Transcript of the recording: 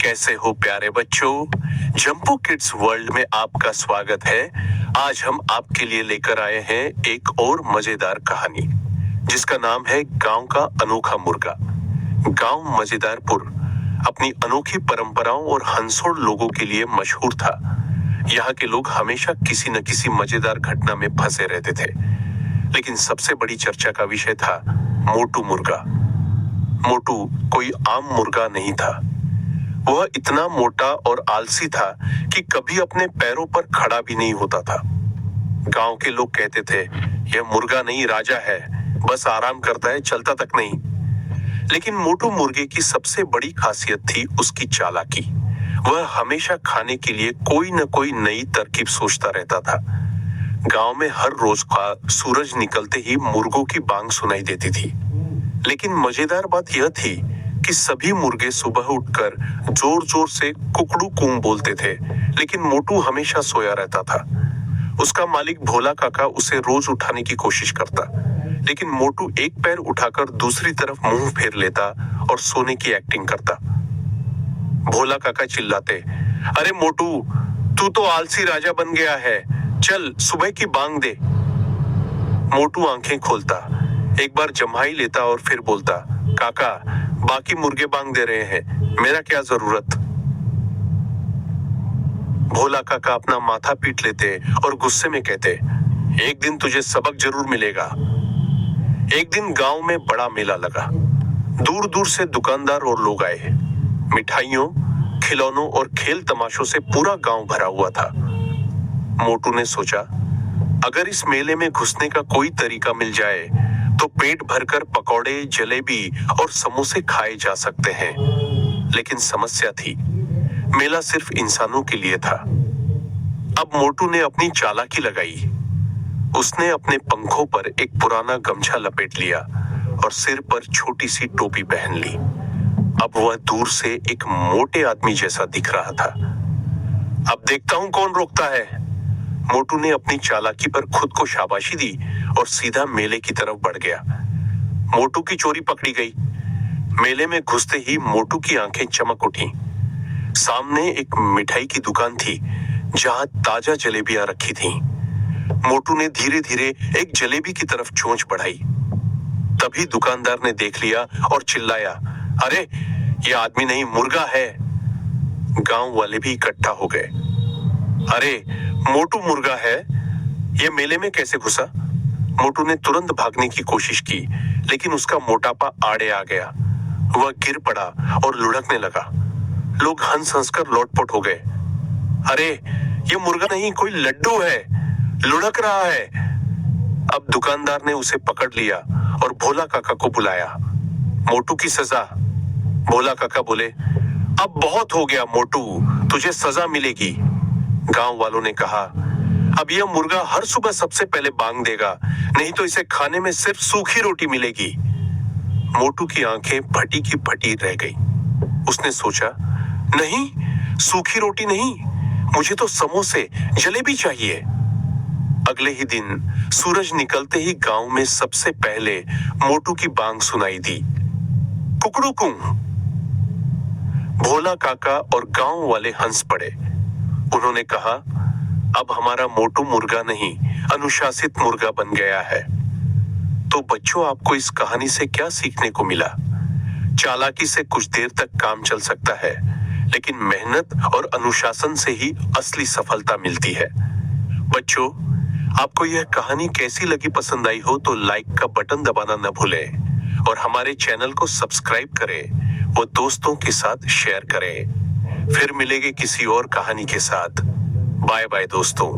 कैसे हो प्यारे बच्चों। जंपो किड्स वर्ल्ड में आपका स्वागत है। आज हम आपके लिए लेकर आए हैं एक और मजेदार कहानी जिसका नाम है गांव का अनोखा मुर्गा। गांव मजेदारपुर अपनी अनोखी परंपराओं और हंसोड़ लोगों के लिए मशहूर था। यहाँ के लोग हमेशा किसी न किसी मजेदार घटना में फंसे रहते थे, लेकिन सबसे बड़ी चर्चा का विषय था मोटू मुर्गा। मोटू कोई आम मुर्गा नहीं था। वह इतना मोटा और आलसी था कि कभी अपने पैरों पर खड़ा भी नहीं होता था। गांव के लोग कहते थे, यह मुर्गा नहीं राजा है, बस आराम करता है, चलता तक नहीं। लेकिन मोटू मुर्गे की सबसे बड़ी खासियत थी उसकी चालाकी। वह हमेशा खाने के लिए कोई न कोई नई तरकीब सोचता रहता था। गांव में हर रोज का सूरज निकलते ही मुर्गों की बांग सुनाई देती थी। लेकिन मजेदार बात यह थी कि सभी मुर्गे सुबह उठकर जोर जोर से कुकड़ू कूं बोलते थे, लेकिन मोटू हमेशा सोया रहता था। उसका मालिक भोला काका उसे रोज उठाने की कोशिश करता, लेकिन मोटू एक पैर उठाकर दूसरी तरफ मुंह फेर लेता और सोने की एक्टिंग करता। भोला काका चिल्लाते, अरे मोटू, तू तो आलसी राजा बन गया है, चल सुबह की बांग दे। मोटू आंखें खोलता, एक बार जम्हाई लेता और फिर बोलता, काका, बाकी मुर्गे बांग दे रहे हैं, मेरा क्या जरूरत। भोला काका अपना माथा पीट लेते और गुस्से में कहते, एक दिन तुझे सबक जरूर मिलेगा। एक दिन गांव में बड़ा मेला लगा। दूर दूर से दुकानदार और लोग आए। मिठाइयों, खिलौनों और खेल तमाशों से पूरा गांव भरा हुआ था। मोटू ने सोचा, अगर इस मेले में घुसने का कोई तरीका मिल जाए तो पेट भरकर पकौड़े, जलेबी और समोसे खाए जा सकते हैं। लेकिन समस्या थी, मेला सिर्फ इंसानों के लिए था। अब मोटू ने अपनी चालाकी लगाई। उसने अपने पंखों पर एक पुराना गमछा लपेट लिया और सिर पर छोटी सी टोपी पहन ली। अब वह दूर से एक मोटे आदमी जैसा दिख रहा था। अब देखता हूं कौन रोकता है। मोटू ने अपनी चालाकी पर खुद को शाबाशी दी और सीधा मेले की तरफ बढ़ गया। मोटू की चोरी पकड़ी गई। मेले में घुसते ही मोटू की आंखें चमक उठी। सामने एक मिठाई की दुकान थी जहां ताजा जलेबियां रखी थीं। मोटू ने धीरे धीरे एक जलेबी की तरफ चोंच बढ़ाई। तभी दुकानदार ने देख लिया और चिल्लाया, अरे ये आदमी नहीं, मुर्गा है। गांव वाले भी इकट्ठा हो गए। अरे मोटू मुर्गा है, ये मेले में कैसे घुसा। मोटू ने तुरंत भागने की कोशिश की, लेकिन उसका मोटापा आड़े आ गया। वह गिर पड़ा और लुढ़कने लगा। लोग हंस हंस कर लोटपोट हो गए। अरे ये मुर्गा नहीं, कोई लड्डू है, लुढ़क रहा है। अब दुकानदार ने उसे पकड़ लिया और भोला काका को बुलाया। मोटू की सजा। भोला काका बोले, अब बहुत हो गया मोटू, तुझे सजा मिलेगी। गांव वालों ने कहा, अब यह मुर्गा हर सुबह सबसे पहले बांग देगा, नहीं तो इसे खाने में सिर्फ सूखी रोटी मिलेगी। मोटू की आंखें फटी की फटी रह गई। उसने सोचा, नहीं, सूखी रोटी नहीं, मुझे तो समोसे, जलेबी चाहिए। अगले ही दिन सूरज निकलते ही गांव में सबसे पहले मोटू की बांग सुनाई दी, कुकड़ू कुं। भोला काका और गांव वाले हंस पड़े। उन्होंने कहा, अब हमारा मोटू मुर्गा नहीं, अनुशासित मुर्गा बन गया है। तो बच्चों, आपको इस कहानी से क्या सीखने को मिला? चालाकी से कुछ देर तक काम चल सकता है, लेकिन मेहनत और अनुशासन से ही असली सफलता मिलती है। बच्चों, आपको यह कहानी कैसी लगी, पसंद आई हो तो लाइक का बटन दबाना न भूलें और हमारे चैनल को सब्सक्राइब करें और दोस्तों के साथ शेयर करें। फिर मिलेंगे किसी और कहानी के साथ। बाय बाय दोस्तों।